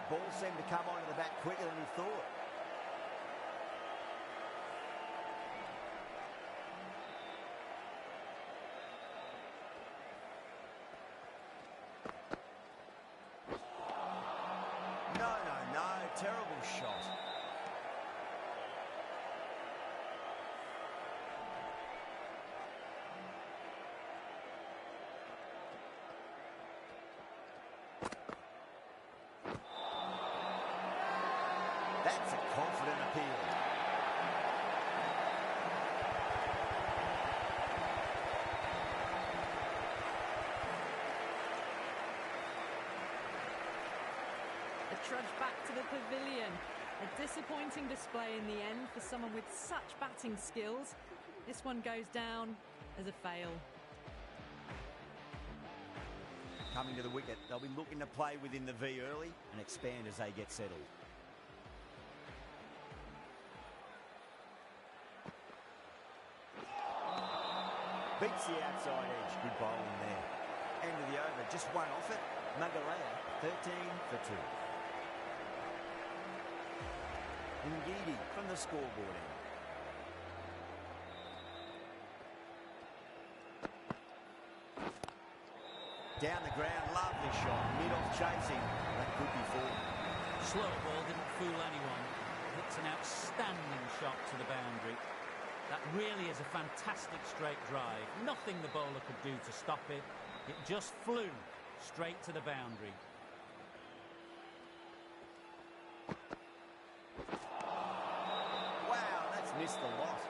That ball seemed to come onto the bat quicker than he thought. No, terrible shot. That's a confident appeal. Trudge back to the pavilion. A disappointing display in the end for someone with such batting skills. This one goes down as a fail. Coming to the wicket, they'll be looking to play within the V early and expand as they get settled. Beats the outside edge. Good bowling there. End of the over. Just one off it. Magalea, 13 for 2. Ngidi from the scoreboard end. Down the ground, lovely shot. Mid-off chasing. That could be full. Slow ball didn't fool anyone. It's an outstanding shot to the boundary. That really is a fantastic straight drive. Nothing the bowler could do to stop it. It just flew straight to the boundary. Wow, that's missed the lot.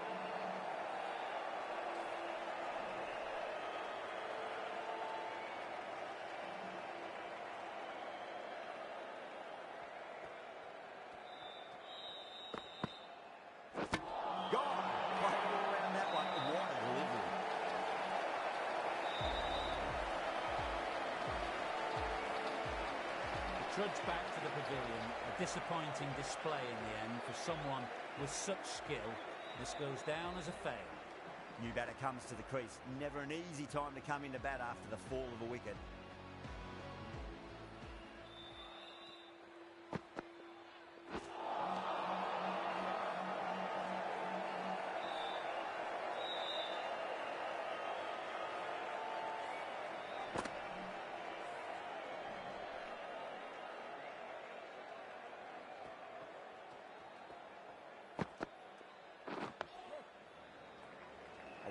Trudge back to the pavilion. A disappointing display in the end for someone with such skill. This goes down as a fail. New batter comes to the crease. Never an easy time to come into bat after the fall of a wicket.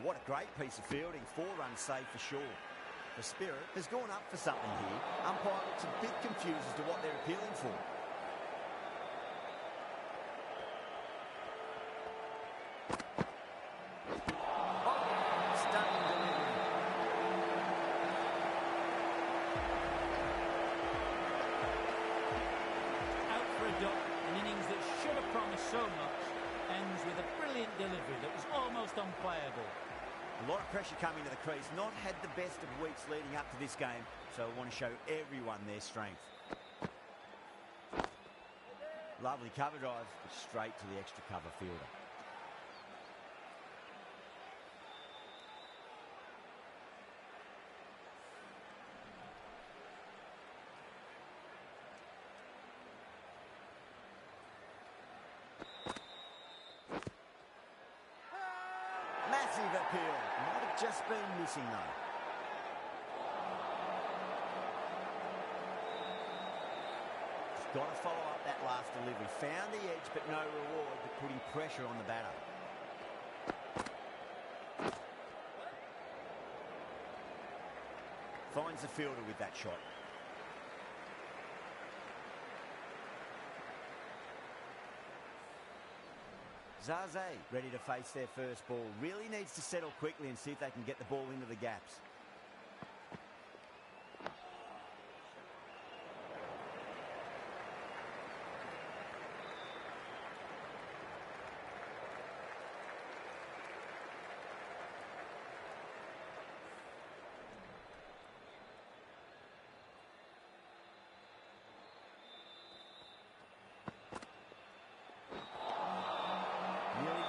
What a great piece of fielding. 4 runs saved for sure. The Spirit has gone up for something here. Umpire looks a bit confused as to what they're appealing for. Oh, stunning delivery. Out for a duck, an innings that should have promised so much, ends with a brilliant delivery that was almost unplayable. A lot of pressure coming to the crease. Not had the best of weeks leading up to this game, so I want to show everyone their strength. Lovely cover drive, but straight to the extra cover fielder. Massive appeal. Might have just been missing though. Just got to follow up that last delivery. Found the edge but no reward, but putting pressure on the batter. Finds the fielder with that shot. Zaze ready to face their first ball. Really needs to settle quickly and see if they can get the ball into the gaps.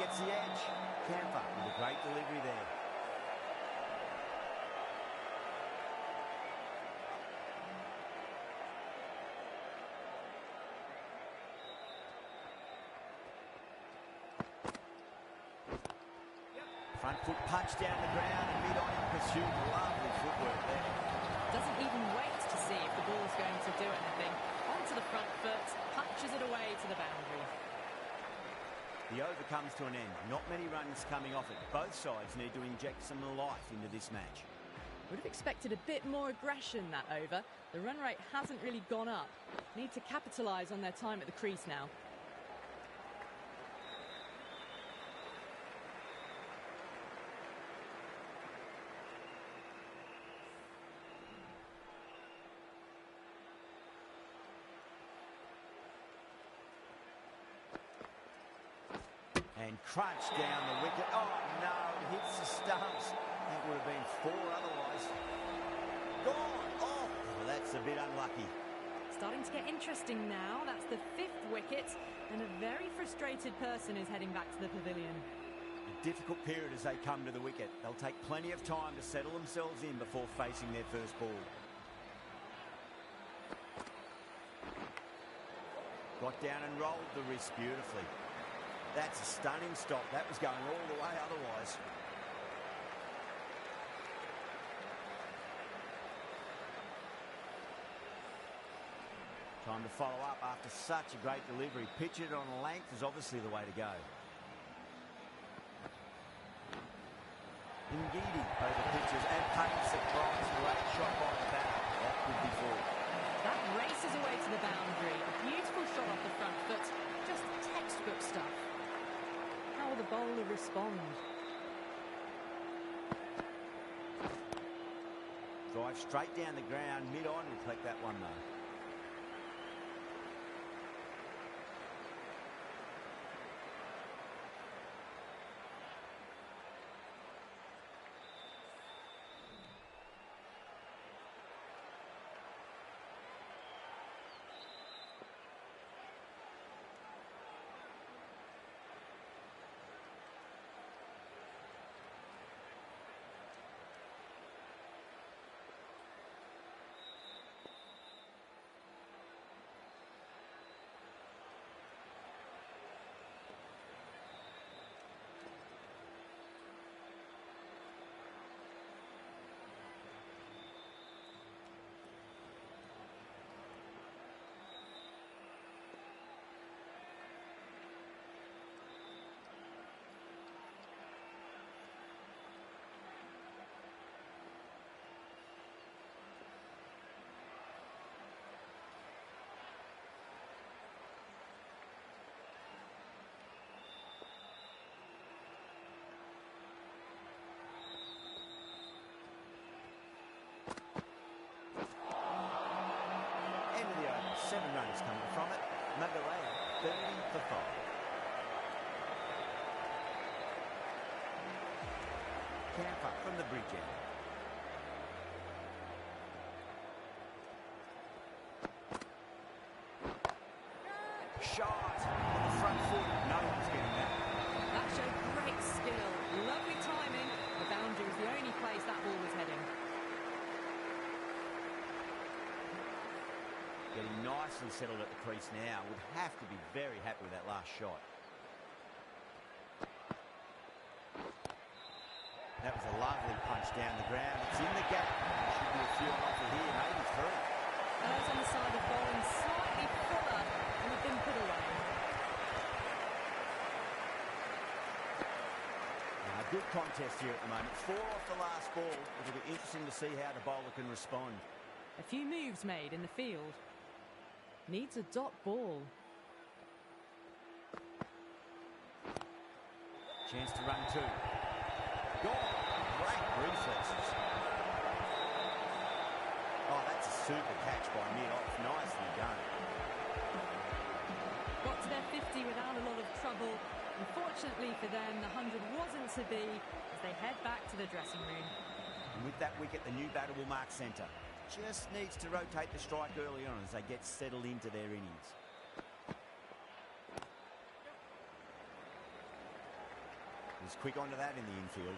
The edge. Camper with a great delivery there. Front foot punch down the ground and mid-on in pursuit. Lovely footwork there. Doesn't even wait to see if the ball's going to do anything. Onto the front foot, punches it away to the boundary. The over comes to an end. Not many runs coming off it. Both sides need to inject some life into this match. Would have expected a bit more aggression that over. The run rate hasn't really gone up. Need to capitalise on their time at the crease now. And crunch down the wicket. Oh, no, it hits the stumps. That would have been 4 otherwise. Gone. Oh, that's a bit unlucky. Starting to get interesting now. That's the 5th wicket, and a very frustrated person is heading back to the pavilion. A difficult period as they come to the wicket. They'll take plenty of time to settle themselves in before facing their first ball. Got down and rolled the wrist beautifully. That's a stunning stop. That was going all the way otherwise. Time to follow up after such a great delivery. Pitch it on length is obviously the way to go. Ngidi over pitches and paints the prize. Great shot by the batter. That could be 4. That races away to the boundary. A beautiful shot off the front foot. Just textbook stuff. How will the bowler respond? Drive straight down the ground. Mid-on will collect that one though. End of the over. 7 runs coming from it. Magalea 30 for 5. Camper from the bridge end. Shot on the front foot. No one's getting that. That showed great skill. Lovely timing. The boundary was the only place that ball was heading. Getting nicely settled at the crease now. Would have to be very happy with that last shot. That was a lovely punch down the ground. It's in the gap. There should be a few on offer here, maybe 3. Those on the side of bowling slightly fuller and have been put away. Now, good contest here at the moment. 4 off the last ball. It'll be interesting to see how the bowler can respond. A few moves made in the field. Needs a dot ball. Chance to run 2. Gone. Great reflexes. Oh, that's a super catch by mid-off. Nicely done. Got to their 50 without a lot of trouble. Unfortunately for them, the 100 wasn't to be as they head back to the dressing room. And with that wicket, the new batter will mark centre. Just needs to rotate the strike early on as they get settled into their innings. He's quick onto that in the infield.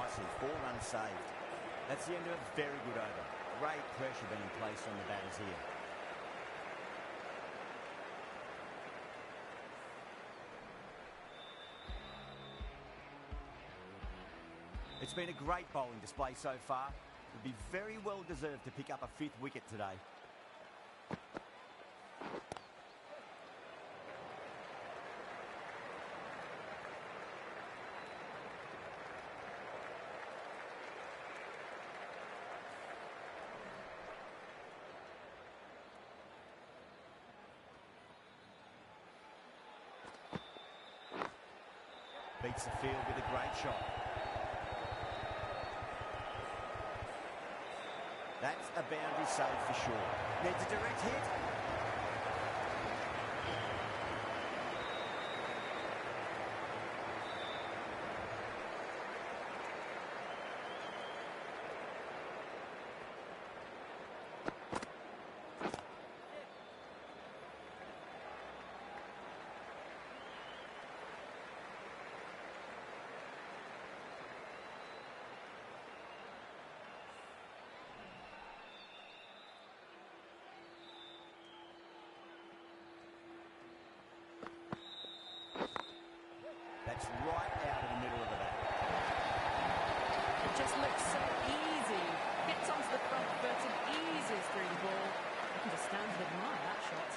nicely. 4 runs saved. That's the end of a very good over. Great pressure being placed on the batters here. It's been a great bowling display so far. Would be very well deserved to pick up a 5th wicket today. Beats the field with a great shot. That's a boundary save for sure. Needs a direct hit. That's right out of the middle of the bat. It just looks so easy. Gets onto the front foot and eases through the ball. You can just stand and admire that shot.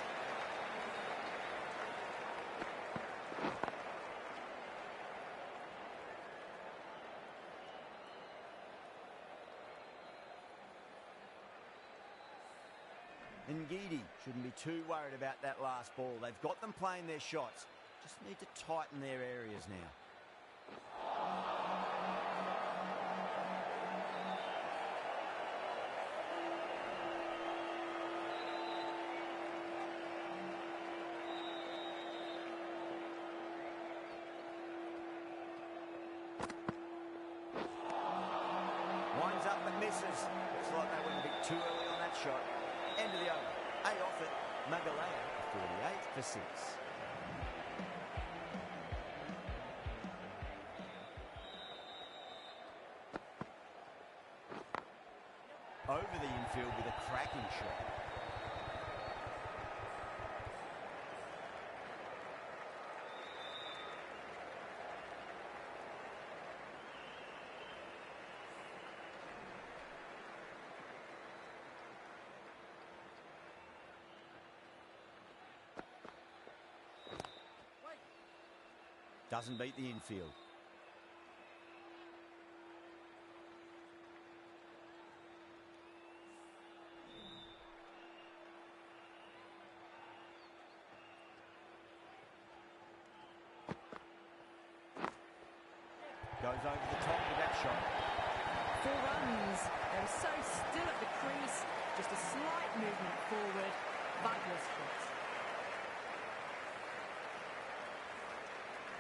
Ngidi shouldn't be too worried about that last ball. They've got them playing their shots. Just need to tighten their areas now. Winds up but misses. Looks like they went a bit too early on that shot. End of the over. 8 off it. Magalea 48 for 6. Over the infield with a cracking shot. Doesn't beat the infield. Goes over the top with that shot. 4 runs. They were so still at the crease. Just a slight movement forward. Fabulous shot.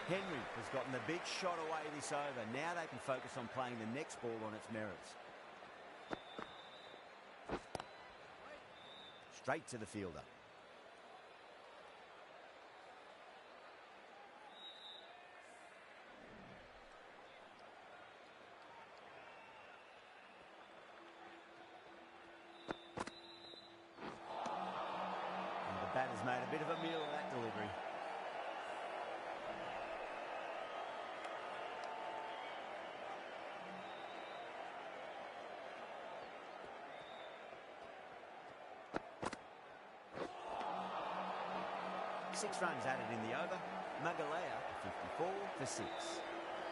Henry has gotten the big shot away this over. Now they can focus on playing the next ball on its merits. Straight to the fielder. And the batter's made a bit of a meal of that delivery. Six runs added in the over. Magalea 54 for 6.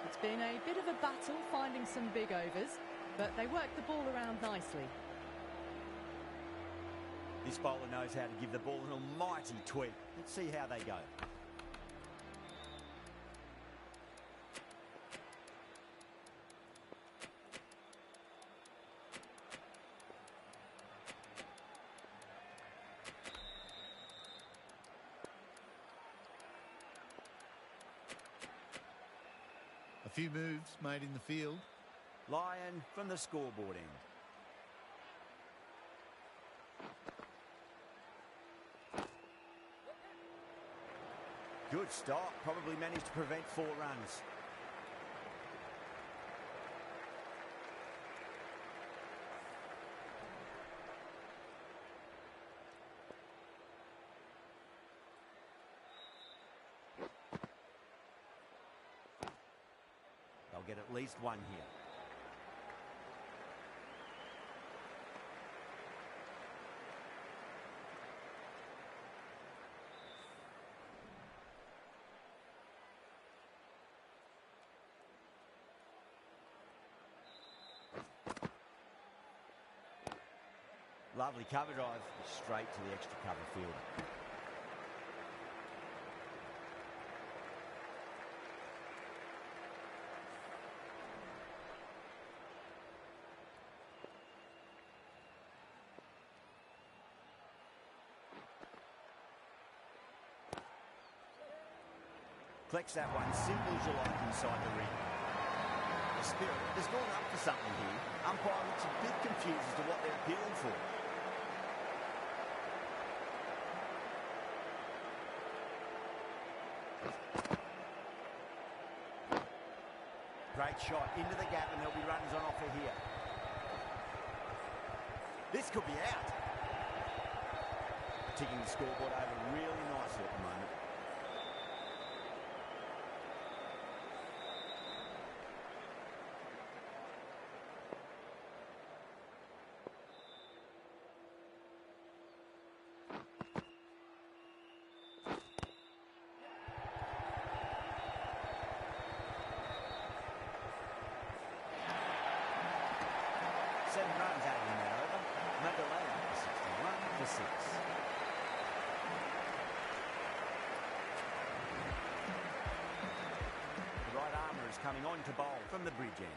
It's been a bit of a battle finding some big overs, but they work the ball around nicely. This bowler knows how to give the ball an almighty tweak. Let's see how they go. A few moves made in the field. Lyon from the scoreboard end. Good stop. Probably managed to prevent 4 runs. they'll get at least one here. Lovely cover drive, straight to the extra cover fielder. Collects that one, simple as you like inside the ring. The Spirit has gone up for something here. Umpire looks a bit confused as to what they're appealing for. Great shot into the gap, and there'll be runners on offer here. This could be out. Ticking the scoreboard over really nicely at the moment. Seven runs out in that over. Magalea, 61 for 6. The right armour is coming on to bowl from the bridge end.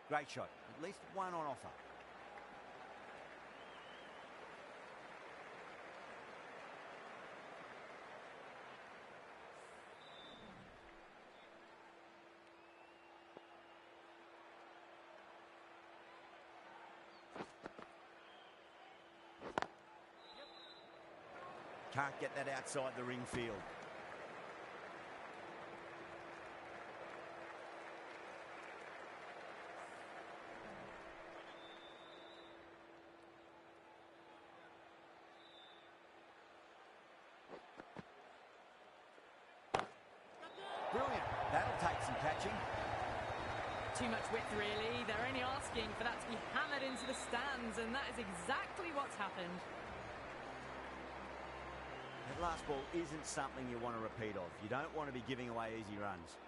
Great shot. At least one on offer. Can't get that outside the ring field. Brilliant. That'll take some catching. Too much width, really. They're only asking for that to be hammered into the stands, and that is exactly what's happened. That last ball isn't something you want to repeat of. You don't want to be giving away easy runs.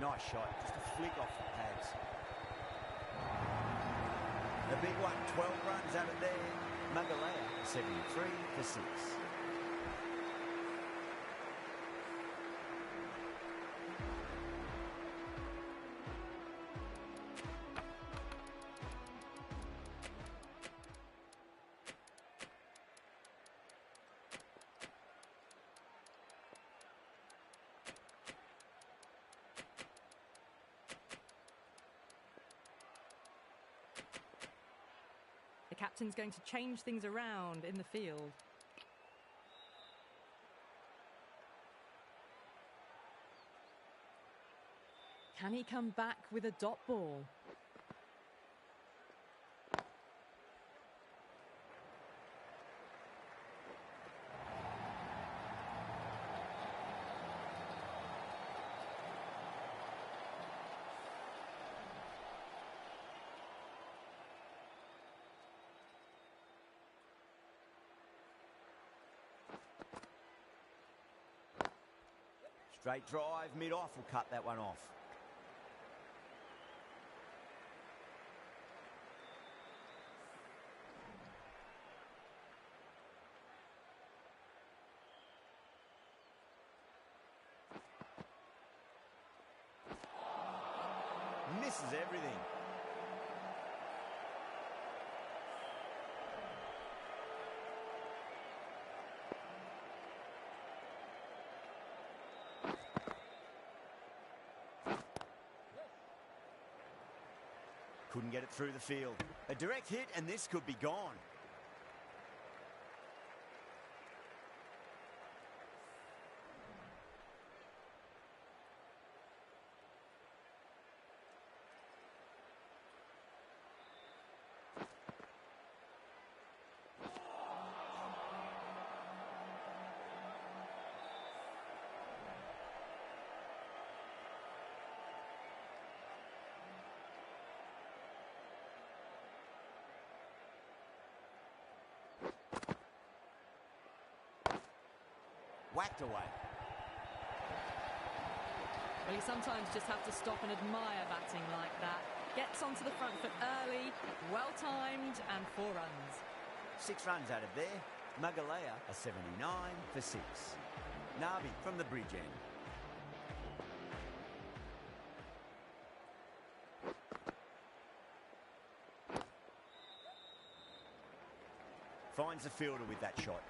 Nice shot, just a flick off the pads. The big one, 12 runs out of there. Magalea, 73 for 6. The captain's going to change things around in the field. Can he come back with a dot ball? Straight drive, mid-off will cut that one off. misses everything. Couldn't get it through the field. A direct hit and this could be gone. Whacked away. Well, you sometimes just have to stop and admire batting like that. Gets onto the front foot early, well-timed, and 4 runs. 6 runs out of there. Magalea a 79 for 6. Nabi from the bridge end. Finds the fielder with that shot.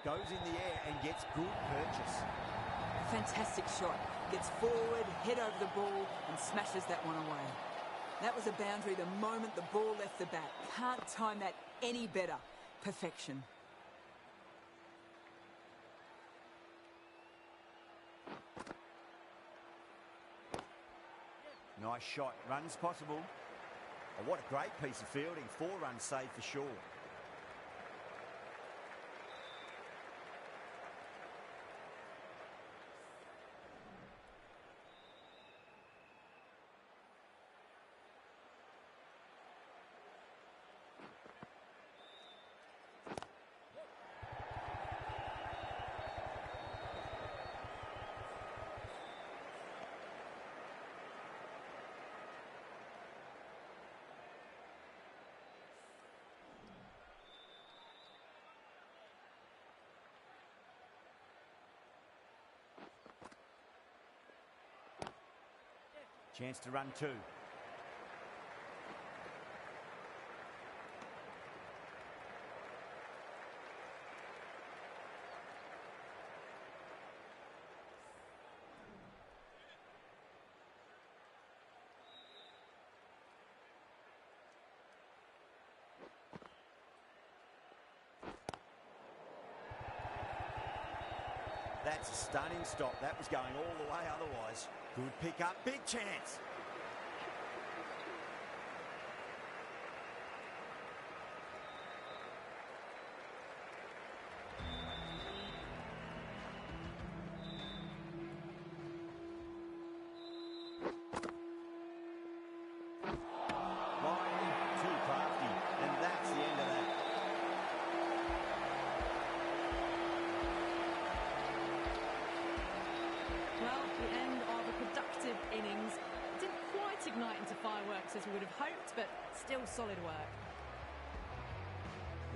Goes in the air and gets good purchase. Fantastic shot. Gets forward, head over the ball and smashes that one away. That was a boundary the moment the ball left the bat. Can't time that any better. Perfection. Nice shot. Runs possible. Oh, what a great piece of fielding. 4 runs saved for sure. Chance to run 2. That's a stunning stop. That was going all the way otherwise. Good pick up. Big chance. Line too crafty. And that's the end of that. Well, the end of a productive innings. Didn't quite ignite into fireworks as we would have hoped, but still solid work.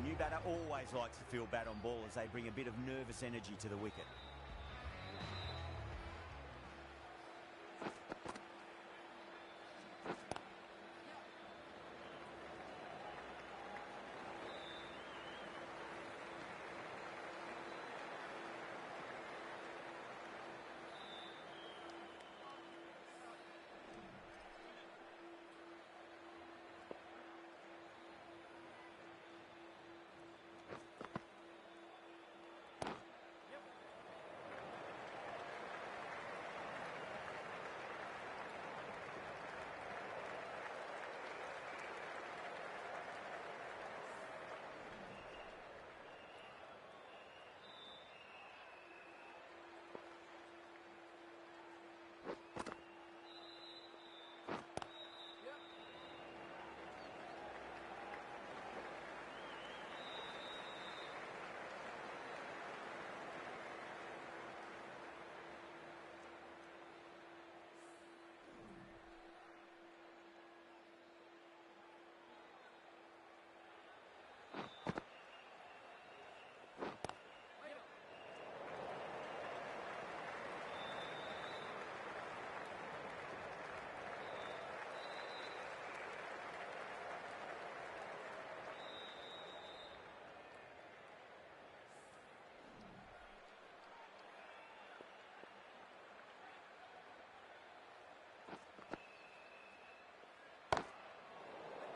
The new batter always likes to feel bat on ball as they bring a bit of nervous energy to the wicket.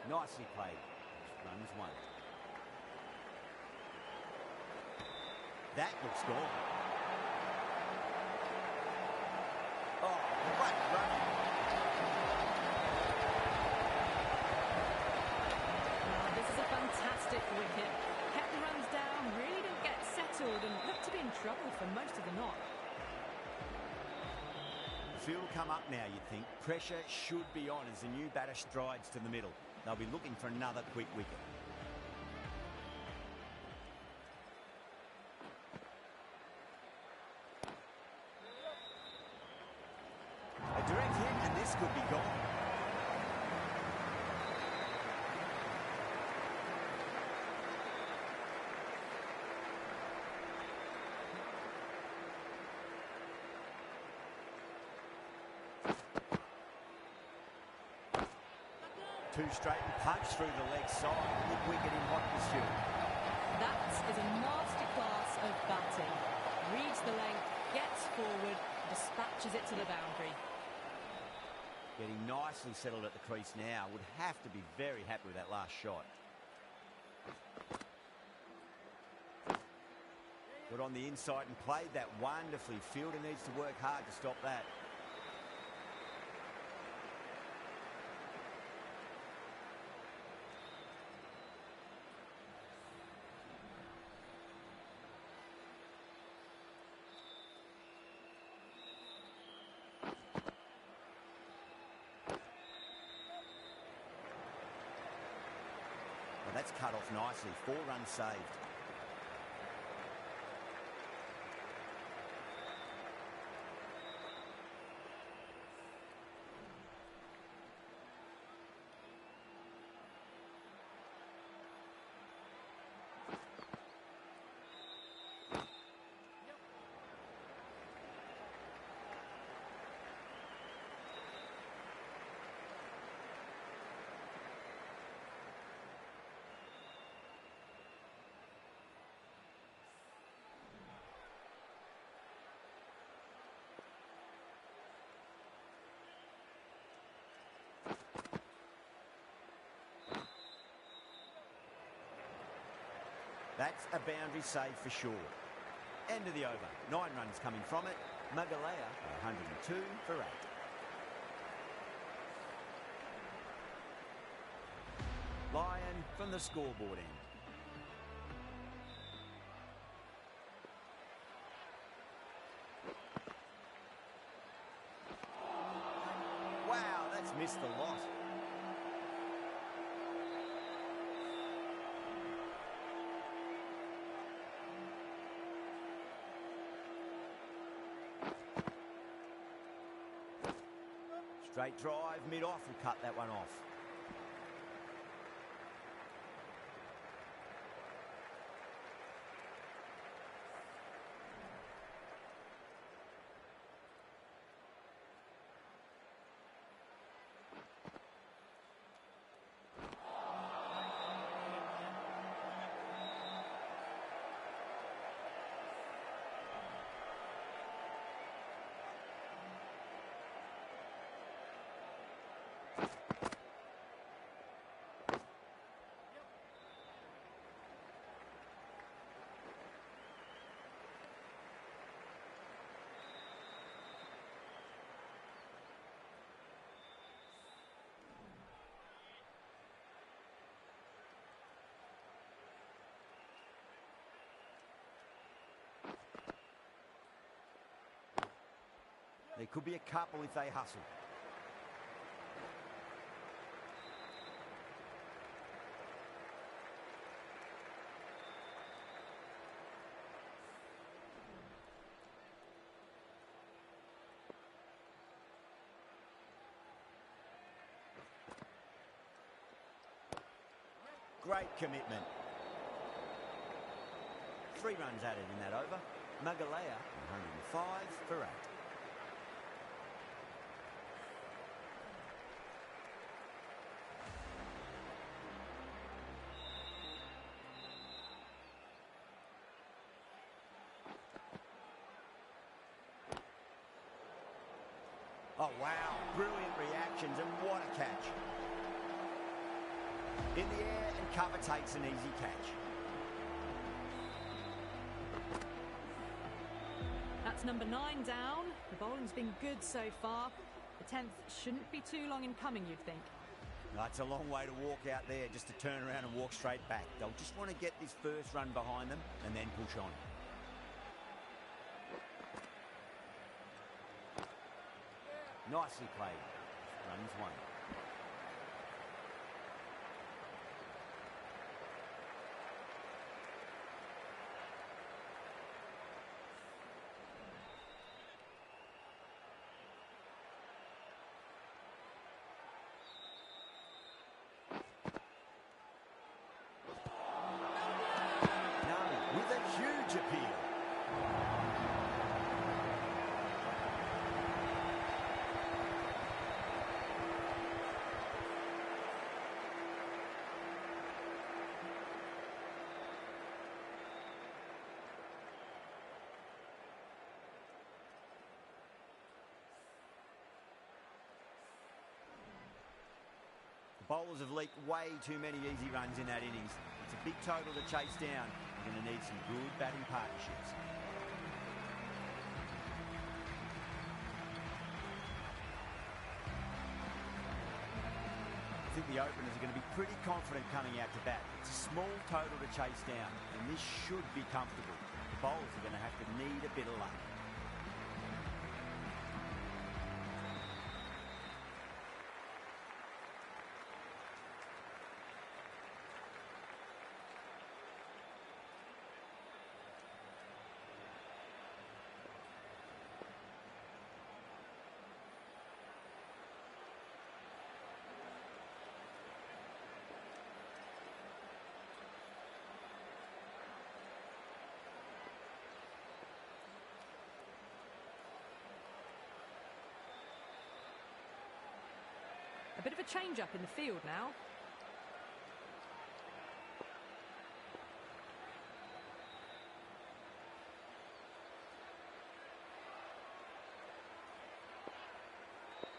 Nicely played. Runs one. That looks gone. Oh, great running. Oh, this is a fantastic wicket. Kept the runs down, really didn't get settled and looked to be in trouble for most of the knock. The field will come up now, you'd think. Pressure should be on as the new batter strides to the middle. They'll be looking for another quick wicket. A direct hit and this could be gone. Two straight and punch through the leg side. Mid wicket in hot pursuit. That is a masterclass of batting. Reads the length, gets forward, dispatches it to the boundary. Getting nicely settled at the crease now. Would have to be very happy with that last shot. Got on the inside and played that wonderfully. Fielder needs to work hard to stop that. Well, that's cut off nicely. 4 runs saved. That's a boundary save for sure. End of the over. 9 runs coming from it. Magalea, 102 for 8. Lyon from the scoreboard end. Wow, that's missed the lot. Straight drive, mid-off will cut that one off. There could be a couple if they hustle. Great commitment. 3 runs added in that over. Magalea, 105 for 8. Oh, wow. Brilliant reactions and what a catch. In the air, and cover takes an easy catch. That's number 9 down. The bowling's been good so far. The 10th shouldn't be too long in coming, you'd think. That's a long way to walk out there just to turn around and walk straight back. They'll just want to get this first run behind them and then push on. Nicely played. Runs one. With a huge appeal. The bowlers have leaked way too many easy runs in that innings. It's a big total to chase down. You're going to need some good batting partnerships. I think the openers are going to be pretty confident coming out to bat. It's a small total to chase down, and this should be comfortable. The bowlers are going to have to need a bit of luck. A bit of a change-up in the field now.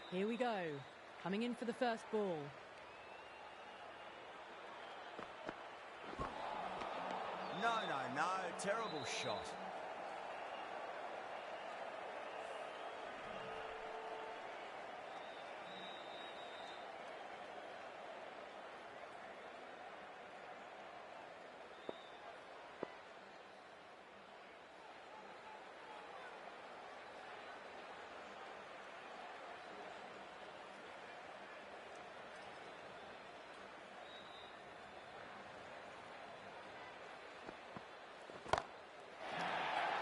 Here we go. Coming in for the first ball. No, terrible shot.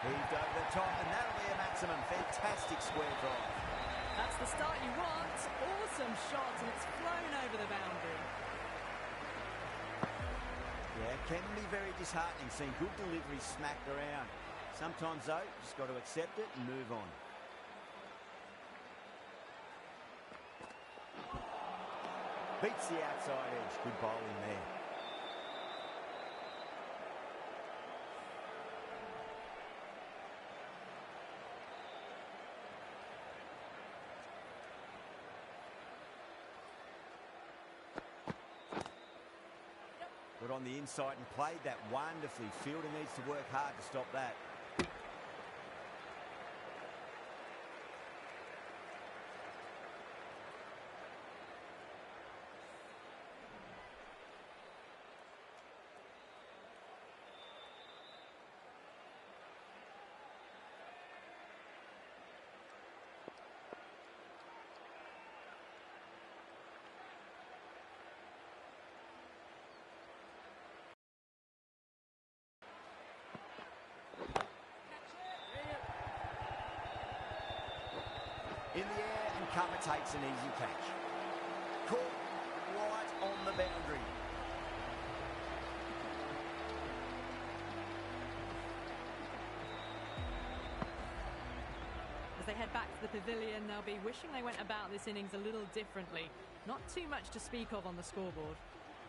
Heaved over the top, and that'll be a maximum. Fantastic square drive. That's the start you want. Awesome shot, and it's flown over the boundary. Yeah, it can be very disheartening seeing good delivery smacked around. Sometimes, though, just got to accept it and move on. Beats the outside edge. Good bowling there. Got on the inside and played that wonderfully. Fielder needs to work hard to stop that. In the air, and cover takes an easy catch. Caught right on the boundary. As they head back to the pavilion, they'll be wishing they went about this innings a little differently. Not too much to speak of on the scoreboard.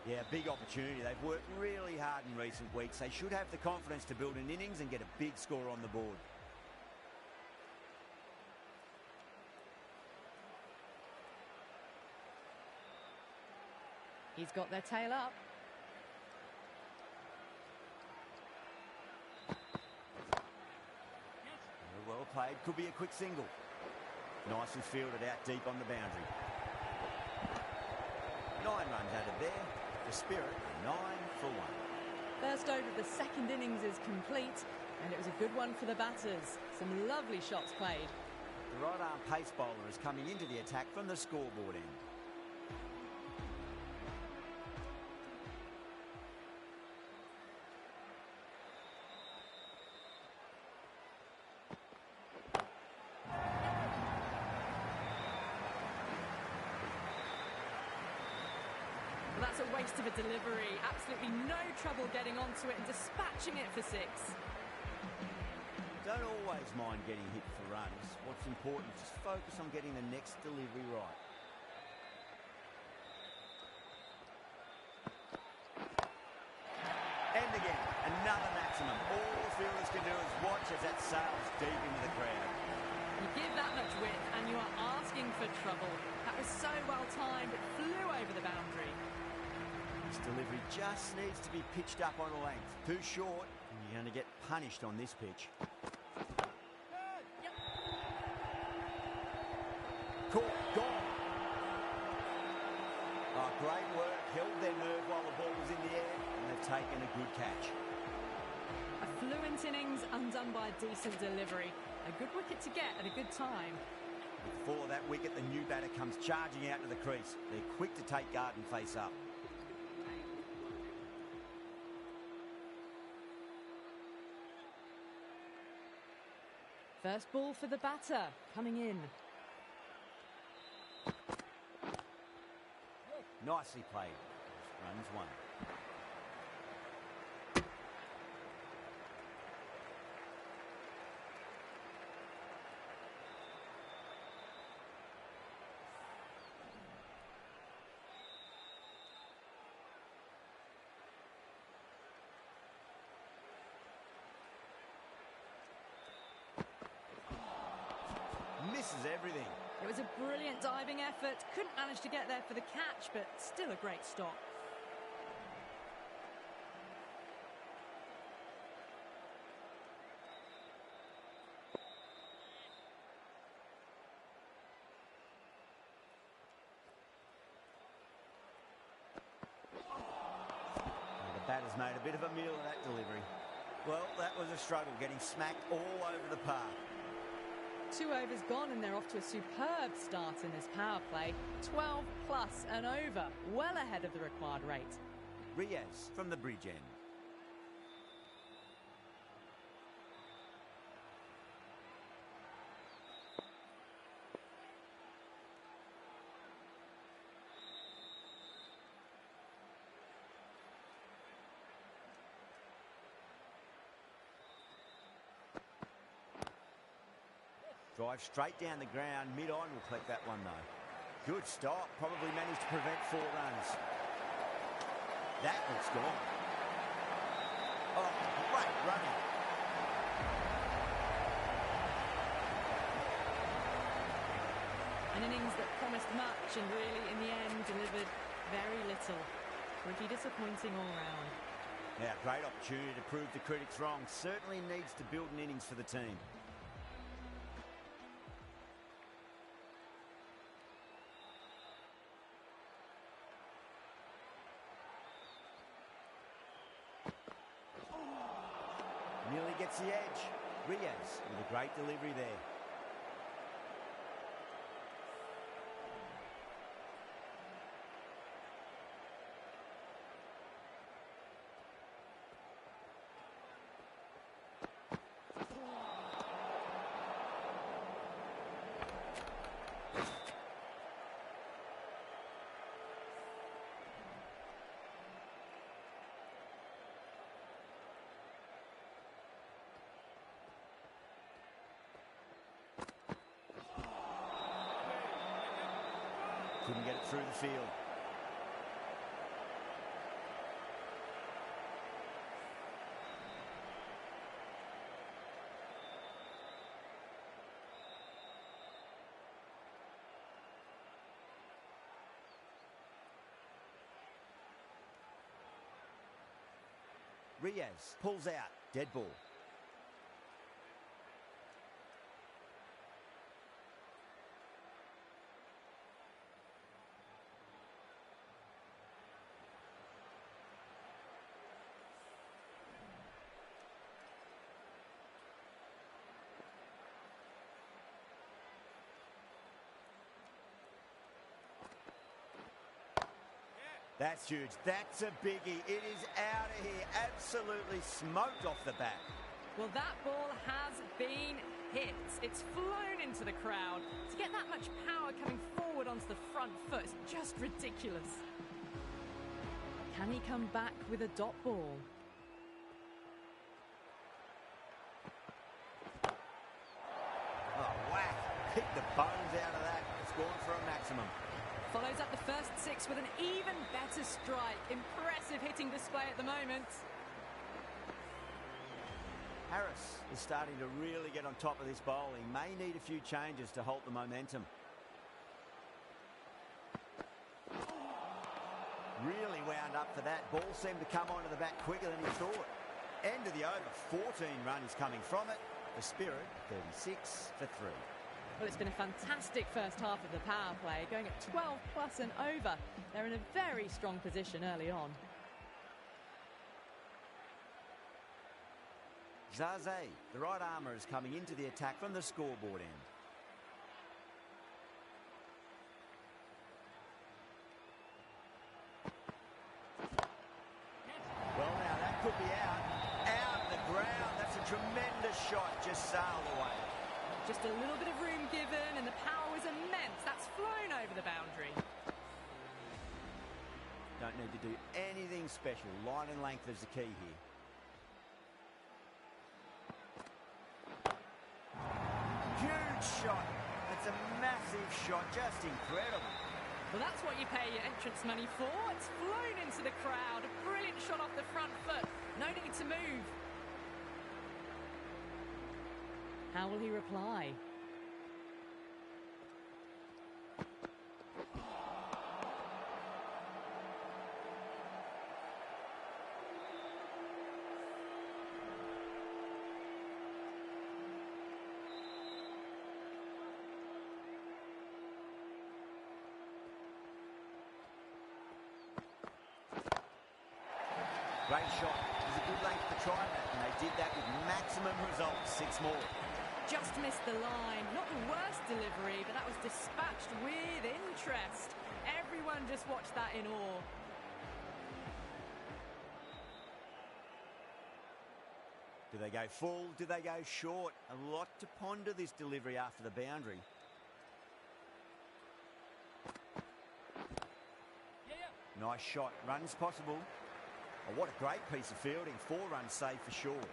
Yeah, big opportunity. They've worked really hard in recent weeks. They should have the confidence to build an innings and get a big score on the board. He's got their tail up. Well played, could be a quick single. Nicely fielded out deep on the boundary. 9 runs out of there. The Spirit are 9 for 1. First over of the second innings is complete, and it was a good one for the batters. Some lovely shots played. The right-arm pace bowler is coming into the attack from the scoreboard end. Well, that's a waste of a delivery. Absolutely no trouble getting onto it and dispatching it for 6. Don't always mind getting hit for runs. What's important is just focus on getting the next delivery right. And again, another maximum. All the fielders can do is watch as that sails deep into the crowd. You give that much width and you are asking for trouble. That was so well timed, it flew over the boundary. This delivery just needs to be pitched up on a length. Too short, and you're going to get punished on this pitch. Yep. Caught, gone. Oh, great work. Held their nerve while the ball was in the air, and they've taken a good catch. A fluent innings undone by a decent delivery. A good wicket to get at a good time. Before that wicket, the new batter comes charging out to the crease. They're quick to take guard and face up. First ball for the batter, coming in. Nicely played. Runs 1. Misses everything. It was a brilliant diving effort. Couldn't manage to get there for the catch, but still a great stop. The batter's made a bit of a meal of that delivery. Well, that was a struggle, getting smacked all over the park. 2 overs gone and they're off to a superb start in this power play. 12 plus and over, well ahead of the required rate. Riaz from the bridge end. Drive straight down the ground, mid-on will collect that one though. Good stop, probably managed to prevent 4 runs. That looks gone. Oh, great running. An innings that promised much and really in the end delivered very little. Pretty disappointing all round. Yeah, great opportunity to prove the critics wrong. Certainly needs to build an innings for the team. Nearly gets the edge. Riaz with a great delivery there. Couldn't get it through the field. Riaz pulls out. Dead ball. That's huge. That's a biggie. It is out of here. Absolutely smoked off the bat. Well, that ball has been hit. It's flown into the crowd. To get that much power coming forward onto the front foot is just ridiculous. Can he come back with a dot ball? Oh, whack. Pick the bones out of that. It's gone for a maximum. Follows up the first 6 with an even better strike. Impressive hitting display at the moment. Harris is starting to really get on top of this bowling. May need a few changes to halt the momentum. Really wound up for that. Ball seemed to come onto the bat quicker than he thought. End of the over. 14 runs coming from it. The Spirit, 36 for 3. Well, it's been a fantastic first half of the power play, going at 12 plus and over. They're in a very strong position early on. Zaze, the right armour, is coming into the attack from the scoreboard end. Well, now that could be out. Out of the ground. That's a tremendous shot. Just sailed away. Just a little bit of room given, and the power was immense. That's flown over the boundary. Don't need to do anything special. Line and length is the key here. Huge shot. That's a massive shot. Just incredible. Well, that's what you pay your entrance money for. It's flown into the crowd. A brilliant shot off the front foot. No need to move. How will he reply? Great shot. It was a good length to try that, and they did that with maximum results. 6 more. Just missed the line. Not the worst delivery, but that was dispatched with interest. Everyone just watched that in awe. Do they go full? Do they go short? A lot to ponder this delivery after the boundary. Nice shot. Runs possible. Oh, what a great piece of fielding. 4 runs saved for sure.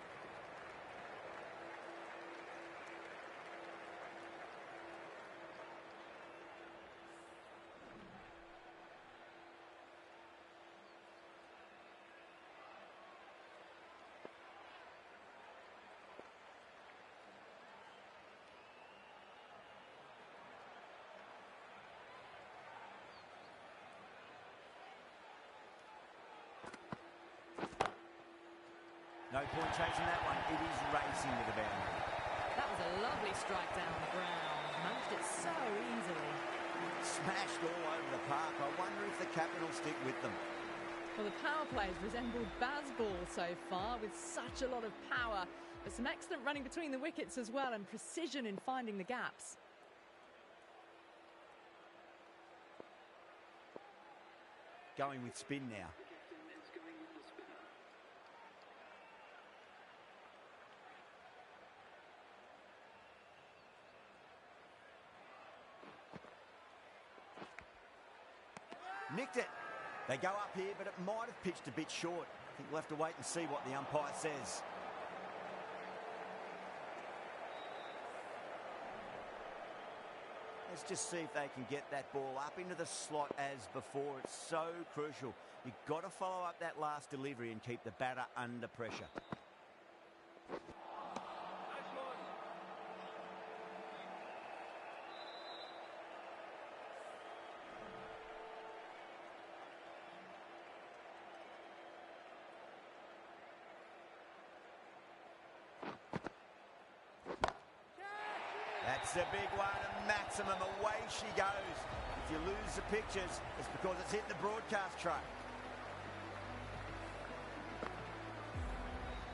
No point chasing that one. It is racing to the boundary. That was a lovely strike down the ground. Managed it so easily. Smashed all over the park. I wonder if the captain will stick with them. Well, the power plays resembled Bazball so far, with such a lot of power. But some excellent running between the wickets as well, and precision in finding the gaps. Going with spin now. Nicked it. They go up here, but it might have pitched a bit short. I think we'll have to wait and see what the umpire says. Let's just see if they can get that ball up into the slot as before. It's so crucial. You've got to follow up that last delivery and keep the batter under pressure. Hits a big one, and Maximum, away she goes. If you lose the pictures, it's because it's hit the broadcast truck.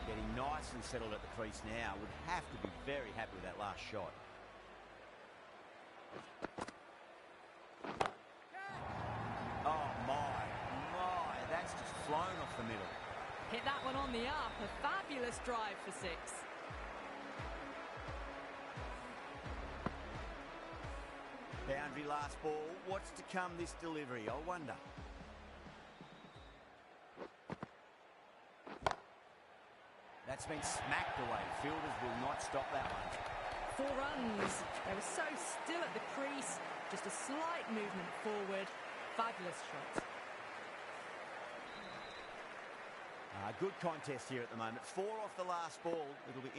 Getting nice and settled at the crease now. Would have to be very happy with that last shot. Oh, my. That's just flown off the middle. Hit that one on the up. A fabulous drive for 6. Boundary last ball. What's to come this delivery? I wonder. That's been smacked away. Fielders will not stop that one. 4 runs. They were so still at the crease. Just a slight movement forward. Fabulous shot. Good contest here at the moment. 4 off the last ball. It'll be